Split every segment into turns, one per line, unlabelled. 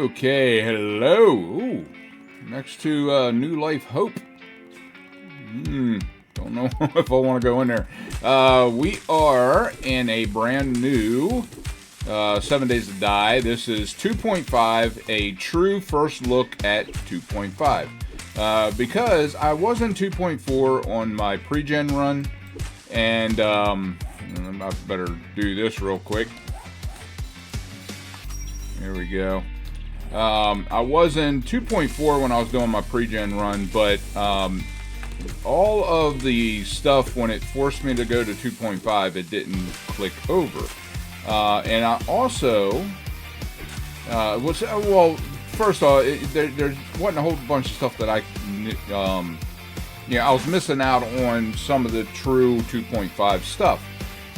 Okay, hello. Ooh, next to New Life Hope. Don't know if I want to go in there. We are in a brand new 7 Days to Die. This is 2.5, a true first look at 2.5. Because I was in 2.4 on my pre-gen run, and I better do this real quick. Here we go. I was in 2.4 when I was doing my pre-gen run, but all of the stuff, when it forced me to go to 2.5, it didn't click over. And I also first off, there wasn't a whole bunch of stuff that I was missing out on some of the true 2.5 stuff,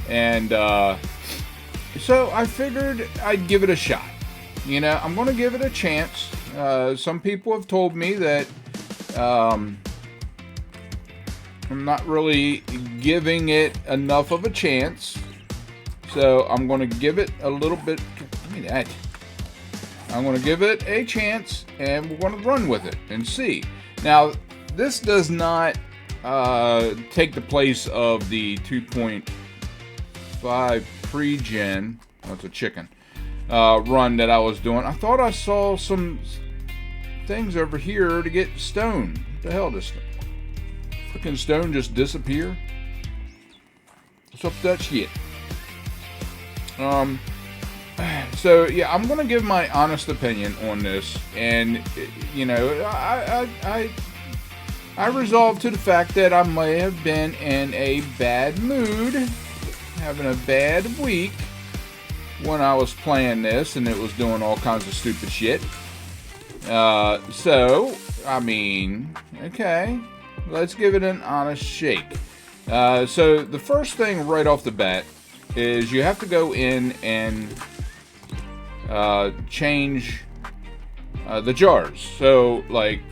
and so I figured I'd give it a shot. I'm going to give it a chance. Some people have told me that I'm not really giving it enough of a chance. So I'm going to give it a little bit. Give me that. I'm going to give it a chance, and we're going to run with it and see. Now, this does not take the place of the 2.5 pre-gen. Oh, it's a chicken. Run that I was doing. I thought I saw some things over here to get stone. What the hell does freaking stone just disappear? What's up with that shit? So yeah, I'm gonna give my honest opinion on this, and I resolved to the fact that I may have been in a bad mood, having a bad week when I was playing this, and it was doing all kinds of stupid shit. So, I mean, okay, let's give it an honest shake. So, the first thing right off the bat is you have to go in and change the jars. So, like,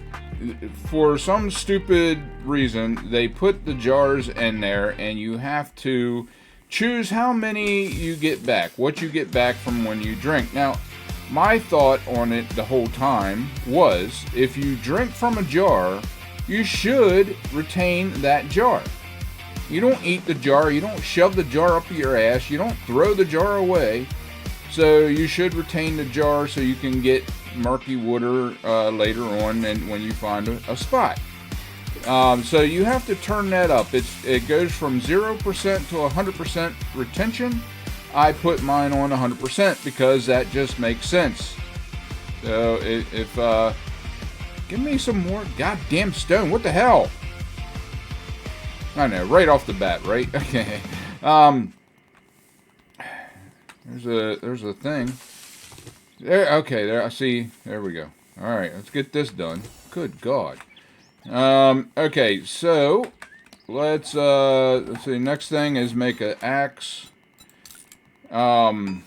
for some stupid reason, they put the jars in there, and you have to choose how many you get back, what you get back from when you drink. Now, my thought on it the whole time was, if you drink from a jar, you should retain that jar. You don't eat the jar, you don't shove the jar up your ass, you don't throw the jar away. So you should retain the jar so you can get murky water later on, and when you find a spot. So you have to turn that up. It goes from 0% to 100% retention. I put mine on 100% because that just makes sense. So if give me some more goddamn stone. What the hell? I know, right off the bat, right? Okay. There's a thing. There. Okay. There. I see. There we go. All right. Let's get this done. Good God. Okay, so let's see. Next thing is make an axe. Now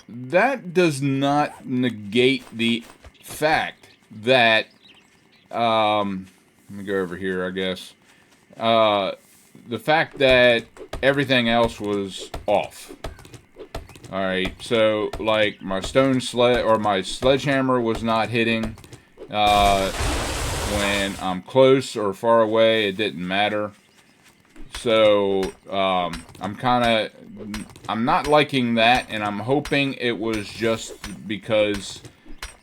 that does not negate the fact that let me go over here, I guess. The fact that everything else was off. All right, so like my stone sled or my sledgehammer was not hitting. When I'm close or far away, it didn't matter. So I'm not liking that, and I'm hoping it was just because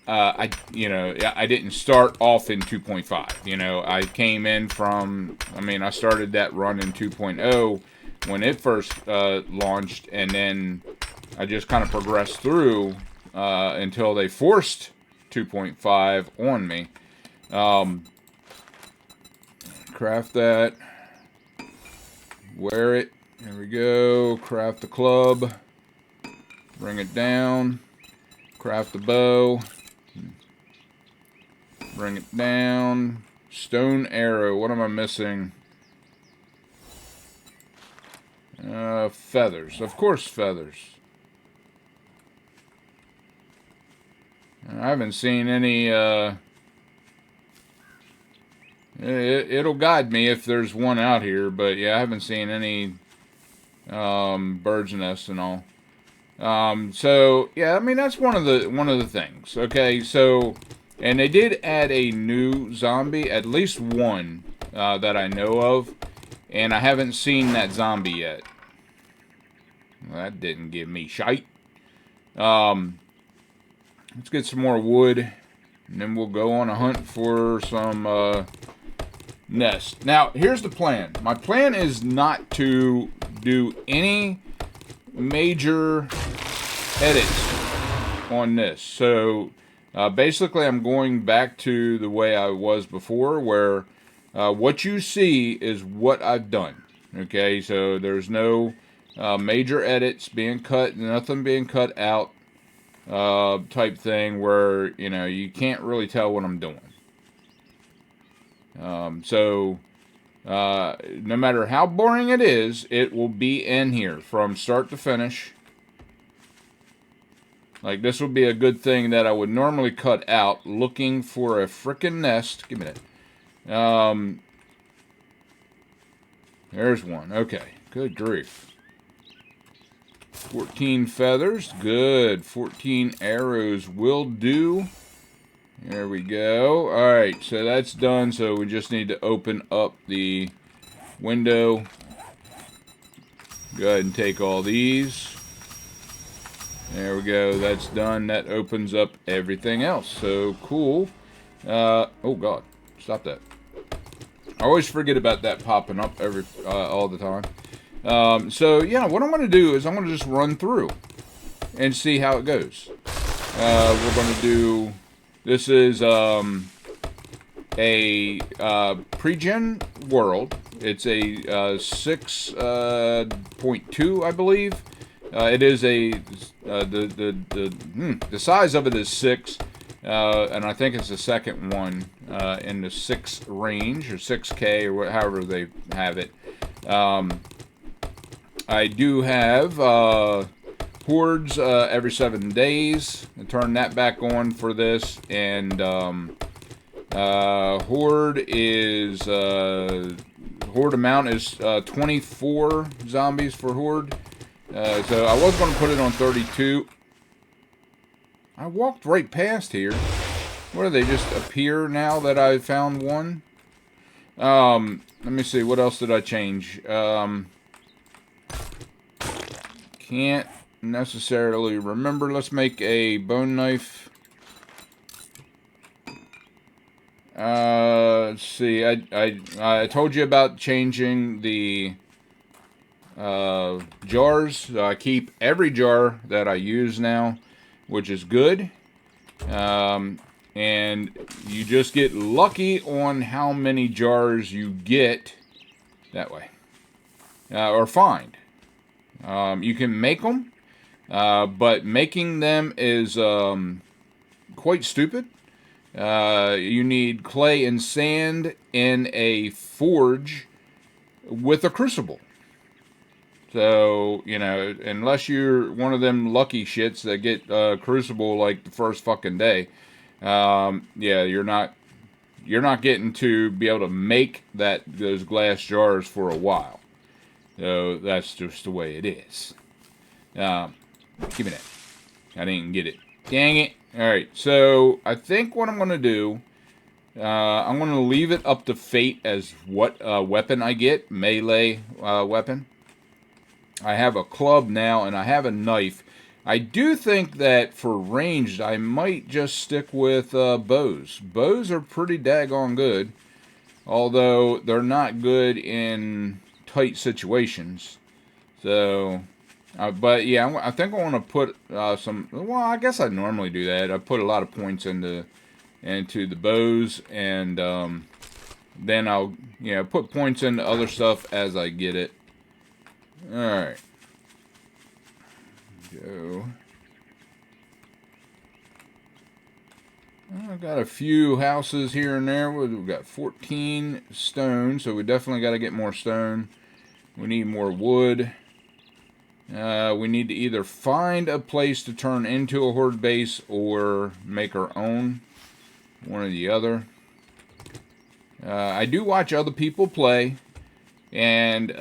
I didn't start off in 2.5. I came in from, I started that run in 2.0 when it first launched, and then I just kind of progressed through until they forced 2.5 on me. Craft that. Wear it. There we go. Craft the club. Bring it down. Craft the bow. Bring it down. Stone arrow. What am I missing? Feathers. Of course, feathers. I haven't seen any, it'll guide me if there's one out here, but yeah, I haven't seen any, bird's nests and all. So yeah, I mean that's one of the things. Okay, so and they did add a new zombie, at least one that I know of, and I haven't seen that zombie yet. Well, that didn't give me shite. Um, let's get some more wood, and then we'll go on a hunt for some nest. Now, here's the plan. My plan is not to do any major edits on this. So, basically, I'm going back to the way I was before, where what you see is what I've done. Okay, so there's no major edits being cut, nothing being cut out, type thing where, you know, you can't really tell what I'm doing. So, no matter how boring it is, it will be in here from start to finish. Like, this would be a good thing that I would normally cut out, looking for a frickin' nest. Give me that. There's one. Okay. Good grief. 14 feathers. Good. 14 arrows will do. There we go. Alright, so that's done. So we just need to open up the window. Go ahead and take all these. There we go. That's done. That opens up everything else. So cool. Oh God. Stop that. I always forget about that popping up all the time. So yeah, what I'm going to do is I'm going to just run through and see how it goes. We're going to do... This is a pre-gen world. It's a 6.2, I believe. It is the size of it is 6, and I think it's the second one in the 6 range or 6K or however they have it. I do have hordes every 7 days. I turn that back on for this, and horde is horde amount is 24 zombies for horde. So I was going to put it on 32. I walked right past here. What do they just appear now that I found one? Let me see. What else did I change? Can't necessarily remember. Let's make a bone knife. Let's see. I told you about changing the jars. I keep every jar that I use now, which is good. And you just get lucky on how many jars you get that way, or find. You can make them, but making them is quite stupid. You need clay and sand in a forge with a crucible. So, you know, unless you're one of them lucky shits that get crucible like the first fucking day, yeah, you're not getting to be able to make those glass jars for a while. So that's just the way it is. Give me that. I didn't get it. Dang it. Alright, so I think what I'm going to do, I'm going to leave it up to fate as what weapon I get. Melee weapon. I have a club now, and I have a knife. I do think that for ranged, I might just stick with bows. Bows are pretty daggone good, although they're not good in tight situations. So, but yeah, I think I want to put some. Well, I guess I normally do that. I put a lot of points into the bows, and then I'll put points into other stuff as I get it. All right. Go. I've got a few houses here and there. We've got 14 stone, so we definitely got to get more stone. We need more wood. We need to either find a place to turn into a horde base or make our own. One or the other. I do watch other people play, and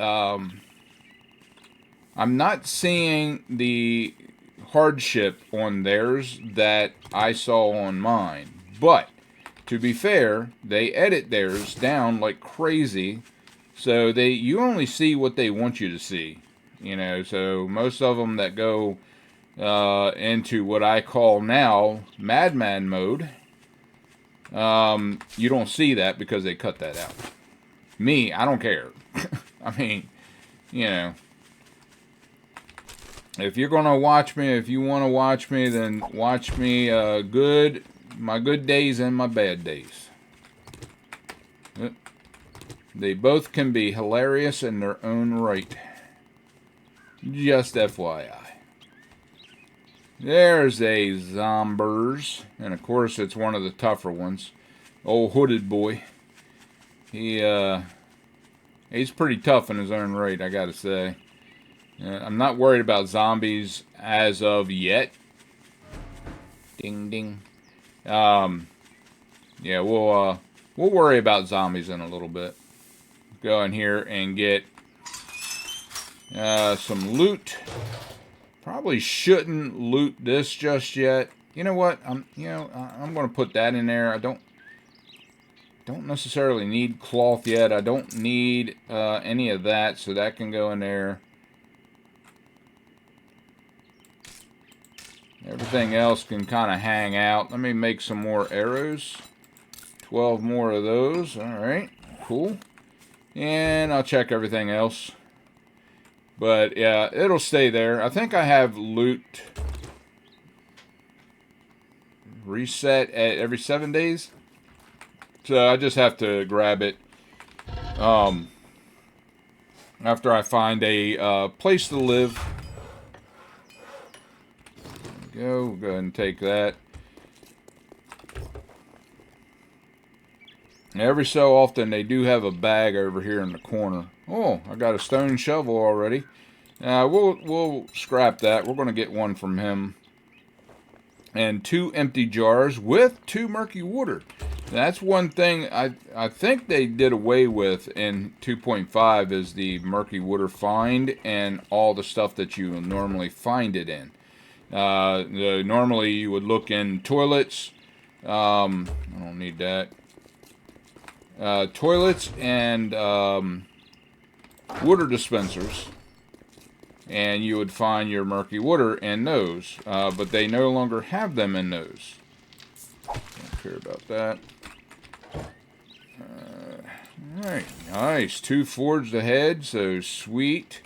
I'm not seeing the hardship on theirs that I saw on mine. But to be fair, they edit theirs down like crazy, so you only see what they want you to see. You know, so most of them that go into what I call now Madman mode, you don't see that because they cut that out. Me, I don't care. I mean, you know, if you're gonna watch me, if you want to watch me, then watch me my good days and my bad days. They both can be hilarious in their own right. Just FYI. There's a Zombers, and of course it's one of the tougher ones. Old hooded boy. He's pretty tough in his own right, I gotta say. I'm not worried about zombies as of yet. Ding ding. Yeah, we'll worry about zombies in a little bit. Go in here and get some loot. Probably shouldn't loot this just yet. You know what? I'm going to put that in there. I don't necessarily need cloth yet. I don't need any of that, so that can go in there. Everything else can kind of hang out. Let me make some more arrows. 12 more of those. Alright, cool. And I'll check everything else. But yeah, it'll stay there. I think I have loot reset at every 7 days. So I just have to grab it after I find a place to live. Go ahead and take that. Every so often they do have a bag over here in the corner. Oh, I got a stone shovel already. We'll scrap that. We're going to get one from him. And 2 empty jars with 2 murky water. That's one thing I think they did away with in 2.5 is the murky water find and all the stuff that you normally find it in. Normally you would look in toilets. I don't need that. Toilets and water dispensers, and you would find your murky water in those, but they no longer have them in those. Don't care about that. Alright, nice. 2 forged ahead, so sweet.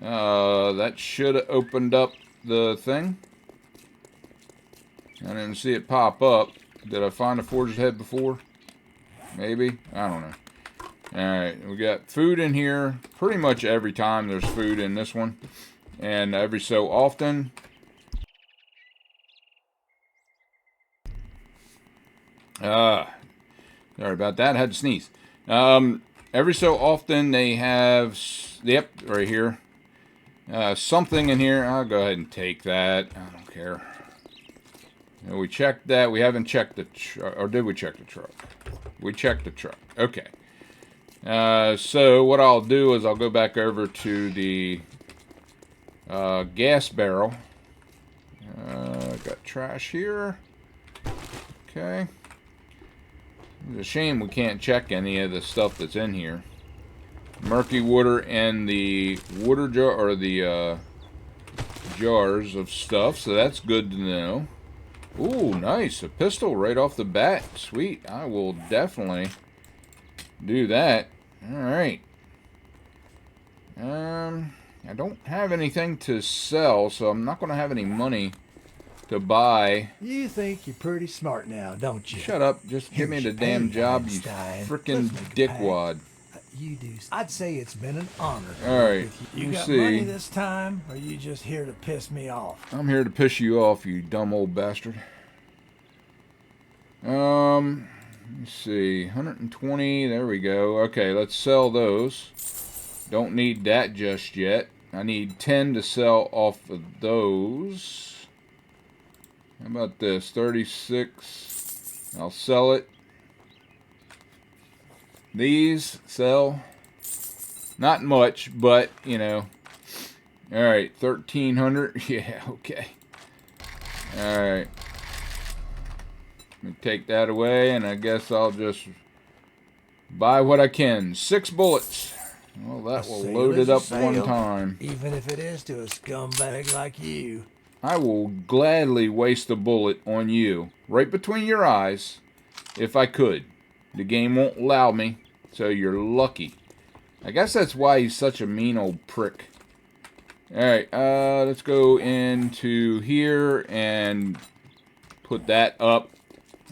That should have opened up the thing. I didn't see it pop up. Did I find a forged ahead before? Maybe? I don't know. Alright, we got food in here. Pretty much every time there's food in this one. And every so often. Sorry about that. I had to sneeze. Every so often they have... Yep, right here. Something in here. I'll go ahead and take that. I don't care. We checked that. We haven't checked the truck. Or did we check the truck? We checked the truck. Okay. So what I'll do is I'll go back over to the gas barrel. Got trash here. Okay. It's a shame we can't check any of the stuff that's in here. Murky water and the water jar, or the jars of stuff, so that's good to know. Ooh, nice. A pistol right off the bat. Sweet. I will definitely do that. Alright. I don't have anything to sell, so I'm not going to have any money to buy.
You think you're pretty smart now, don't you?
Shut up. Just give me the damn job, you frickin' dickwad.
You do. I'd say it's been an honor.
Alright.
You got money this time, or are you just here to piss me off?
I'm here to piss you off, you dumb old bastard. Let's see. 120. There we go. Okay, let's sell those. Don't need that just yet. I need 10 to sell off of those. How about this? 36. I'll sell it. These sell. Not much, but, you know, Alright, 1,300. Yeah, okay. Alright. Let me take that away, and I guess I'll just buy what I can. 6 bullets. Well, that will load it up one time.
Even if it is to a scumbag like you.
I will gladly waste a bullet on you, right between your eyes, if I could. The game won't allow me, so you're lucky. I guess that's why he's such a mean old prick. Alright, let's go into here and put that up.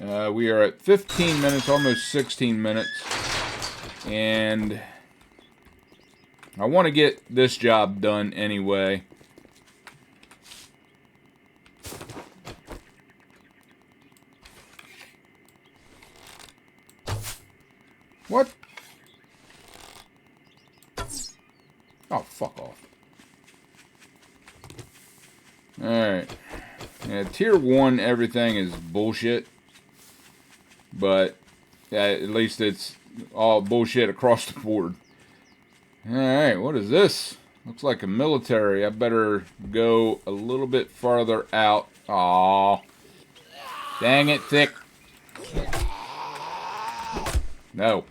We are at 15 minutes, almost 16 minutes. And I want to get this job done anyway. What? Oh, fuck off. Alright. Yeah, tier 1 everything is bullshit. But at least it's all bullshit across the board. Alright, what is this? Looks like a military. I better go a little bit farther out. Aww. Dang it, Thick. No.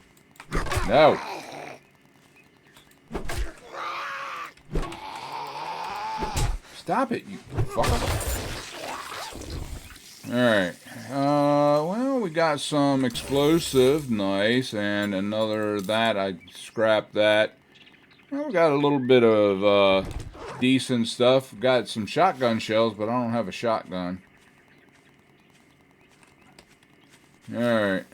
No. Stop it, you fucker. Alright. Well, we got some explosive. Nice. And another that. I scrapped that. Well, we got a little bit of decent stuff. Got some shotgun shells, but I don't have a shotgun. Alright.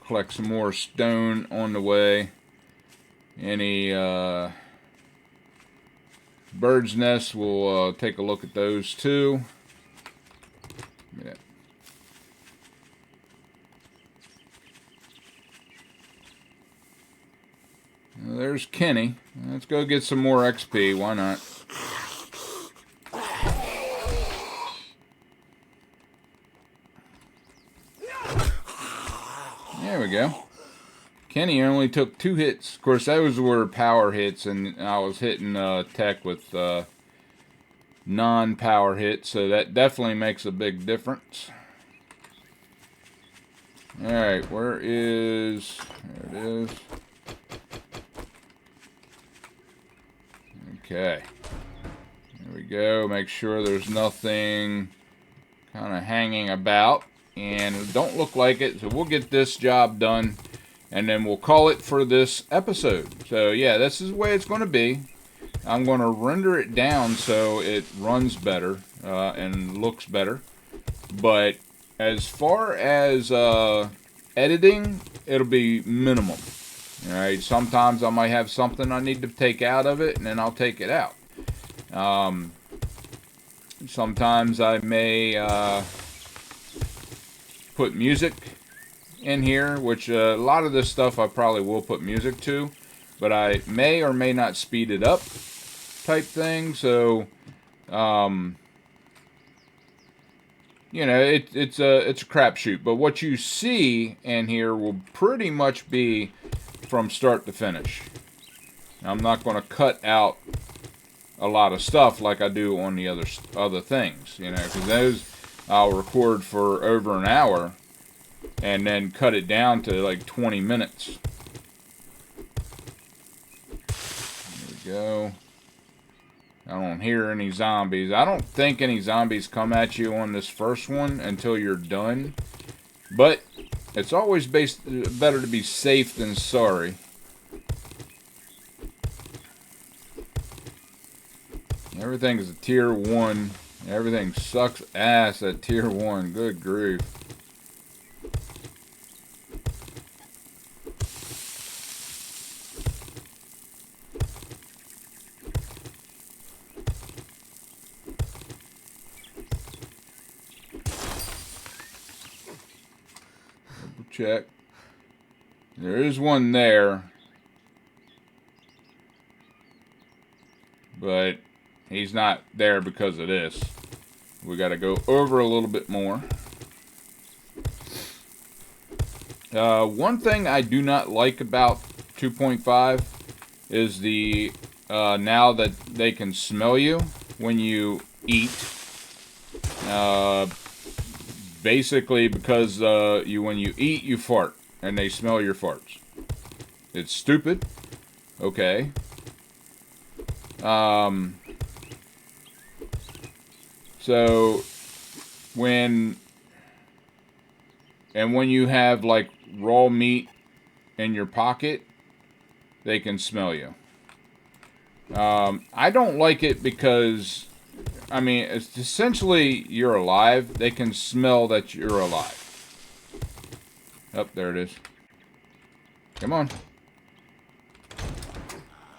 Collect some more stone on the way. Any bird's nests, we'll take a look at those too. Yeah. Well, there's Kenny. Let's go get some more XP. Why not? There we go. Kenny only took 2 hits. Of course, those were power hits, and I was hitting tech with non-power hits, so that definitely makes a big difference. Alright, where is... There it is. Okay. There we go. Make sure there's nothing kind of hanging about. And it don't look like it, so we'll get this job done. And then we'll call it for this episode. So, yeah, this is the way it's going to be. I'm going to render it down so it runs better and looks better. But as far as editing, it'll be minimum. Alright, sometimes I might have something I need to take out of it, and then I'll take it out. Sometimes I may put music in here, which a lot of this stuff I probably will put music to, but I may or may not speed it up type thing. So you know, it's a crapshoot, but what you see in here will pretty much be from start to finish. I'm not going to cut out a lot of stuff like I do on the other things, you know, because those I'll record for over an hour and then cut it down to like 20 minutes. There we go. I don't hear any zombies. I don't think any zombies come at you on this first one until you're done. But it's always better to be safe than sorry. Everything is a tier 1. Everything sucks ass at tier 1. Good grief. Double check. There is one there. But he's not there because of this. We got to go over a little bit more. One thing I do not like about 2.5 is the now that they can smell you when you eat. Basically because when you eat, you fart, and they smell your farts. It's stupid. Okay. So when you have like raw meat in your pocket, they can smell you. I don't like it because, I mean, it's essentially you're alive. They can smell that you're alive. Oh, there it is. Come on.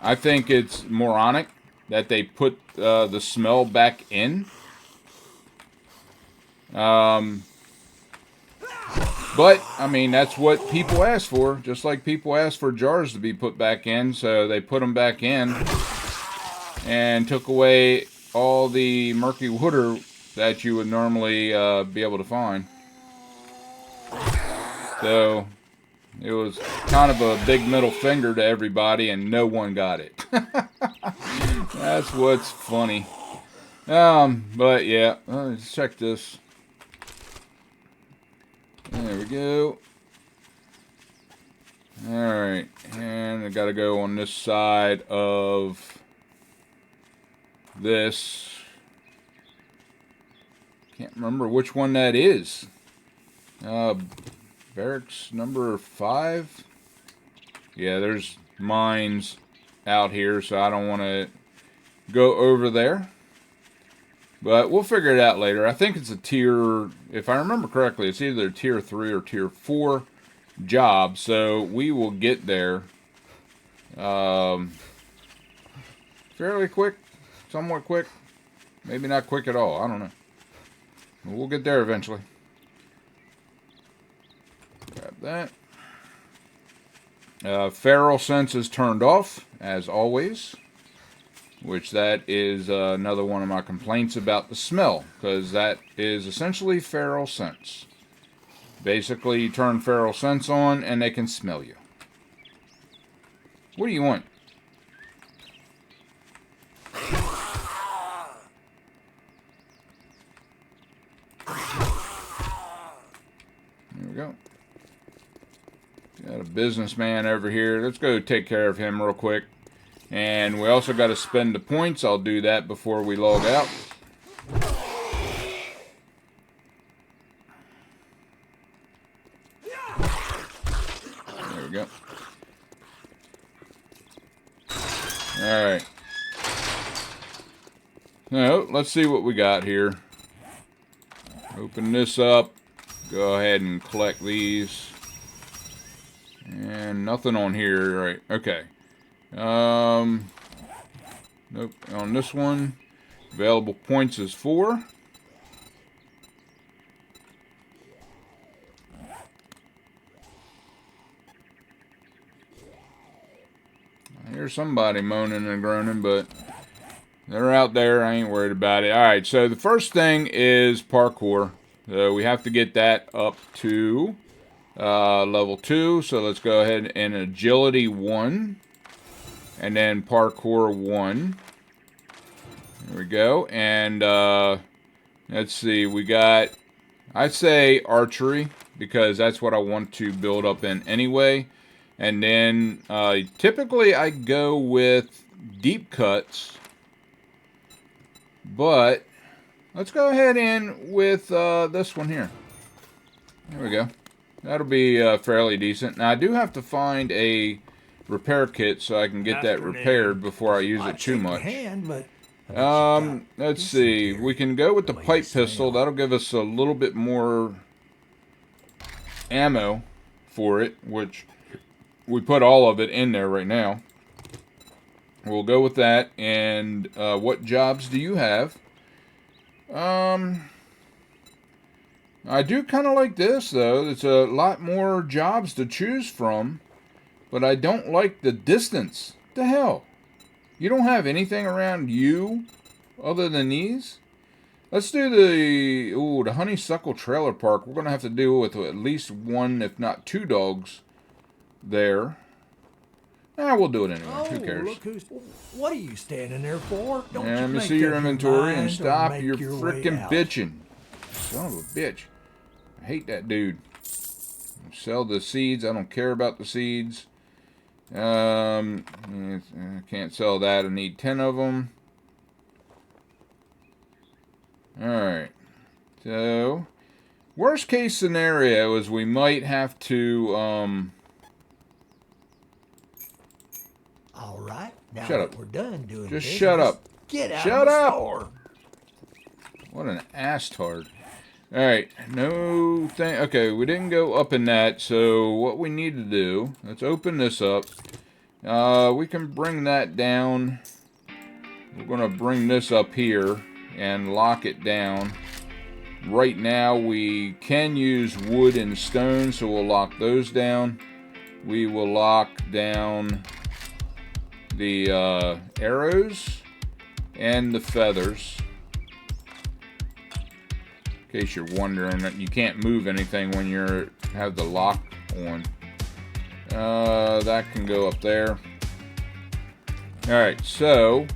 I think it's moronic that they put the smell back in. But, I mean, that's what people ask for. Just like people ask for jars to be put back in. So they put them back in and took away all the murky water that you would normally be able to find. So it was kind of a big middle finger to everybody, and no one got it. That's what's funny. But yeah, let's check this. There we go. Alright, and I gotta go on this side of this. Can't remember which one that is. Barracks number 5. Yeah, there's mines out here, so I don't want to go over there. But we'll figure it out later. I think it's a tier, if I remember correctly, it's either tier 3 or tier 4 job. So we will get there fairly quick, somewhat quick. Maybe not quick at all. I don't know. But we'll get there eventually. Grab that. Feral sense is turned off, as always. Which that is another one of my complaints about the smell, because that is essentially feral sense. Basically, you turn feral sense on and they can smell you. What do you want? There we go. Got a businessman over here. Let's go take care of him real quick. And we also got to spend the points. I'll do that before we log out. There we go. Alright. Now, let's see what we got here. Open this up. Go ahead and collect these. And nothing on here. Right. Okay. Nope. On this one, available points is 4. I hear somebody moaning and groaning, but they're out there. I ain't worried about it. Alright, so the first thing is parkour. So we have to get that up to level 2. So let's go ahead and agility 1. And then parkour 1. There we go. And let's see, we got, I'd say archery, because that's what I want to build up in anyway. And then typically I go with deep cuts. But let's go ahead in with this one here. There we go. That'll be fairly decent. Now I do have to find a repair kit so I can get that repaired before I use it too much. Let's see. We can go with the pipe pistol. That'll give us a little bit more ammo for it, which we put all of it in there right now. We'll go with that. And what jobs do you have? I do kind of like this, though. There's a lot more jobs to choose from. But I don't like the distance. The hell? You don't have anything around you other than these? Let's do the honeysuckle trailer park. We're going to have to deal with at least 1, if not 2 dogs there. We'll do it anyway.
Oh,
Who cares?
look who's... What are you standing there for? Don't you
Let me
make
see your
up
inventory and
mind or
stop
make
your
way
frickin'
out?
bitching. Son of a bitch. I hate that dude. Sell the seeds. I don't care about the seeds. I can't sell that. I need 10 of them. Alright. So, worst case scenario is we might have to,
All right. Now
Shut
that
up.
we're done doing
Just
business,
shut up.
Get out
Shut
of the
up.
store.
What an asstard. Alright, no thing. Okay, we didn't go up in that, so what we need to do, let's open this up. We can bring that down. We're going to bring this up here and lock it down. Right now, we can use wood and stone, so we'll lock those down. We will lock down the arrows and the feathers. In case you're wondering, you can't move anything when you have the lock on. That can go up there. Alright, so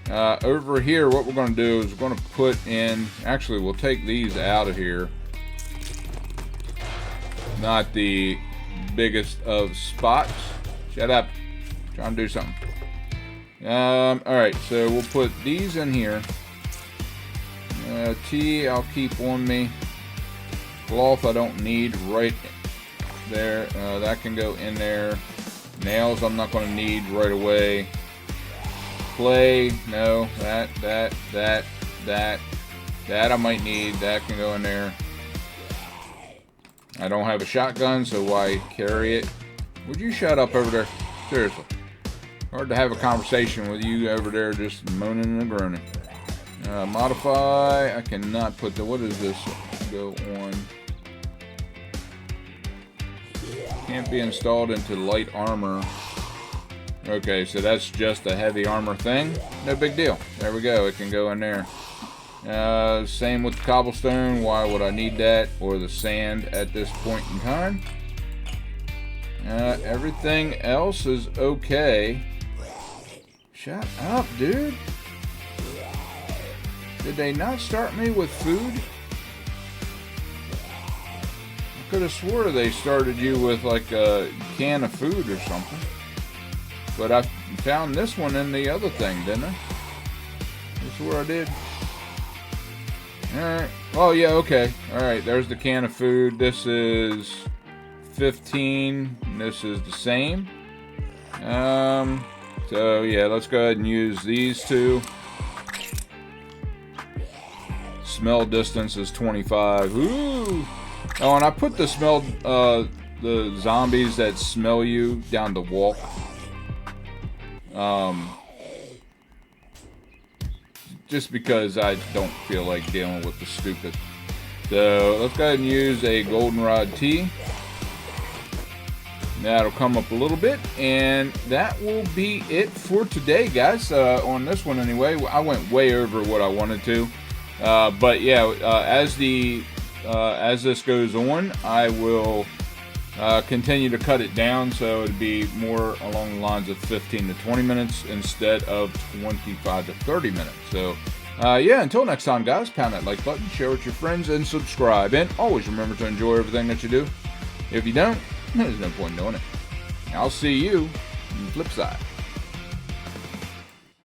over here what we're going to do is we're going to put in, actually we'll take these out of here. Not the biggest of spots. Shut up. Trying to do something. Alright, so we'll put these in here. Tea I'll keep on me. Cloth I don't need right there. That can go in there. Nails I'm not going to need right away. Clay, no. That I might need. That can go in there. I don't have a shotgun, so why carry it? Would you shut up over there? Seriously. Hard to have a conversation with you over there just moaning and groaning. Modify. I cannot put the... What does this go on? Can't be installed into light armor. Okay, so that's just a heavy armor thing. No big deal. There we go. It can go in there. Same with the cobblestone. Why would I need that? Or the sand at this point in time. Everything else is okay. Shut up, dude. Did they not start me with food? I could have swore they started you with like a can of food or something. But I found this one in the other thing, didn't I? That's where I did. Alright. Oh, yeah, okay. Alright, there's the can of food. This is 15. This is the same. So, yeah, let's go ahead and use these two. Smell distance is 25. Ooh! Oh, and I put the the zombies that smell you down the walk. Just because I don't feel like dealing with the stupid. So let's go ahead and use a goldenrod tea. That'll come up a little bit, and that will be it for today, guys. On this one anyway, I went way over what I wanted to. But yeah, as this goes on, I will continue to cut it down, so it'd be more along the lines of 15 to 20 minutes instead of 25 to 30 minutes. So yeah, until next time, guys, pound that like button, share with your friends, and subscribe. And always remember to enjoy everything that you do. If you don't, there's no point in doing it. I'll see you on the flip side.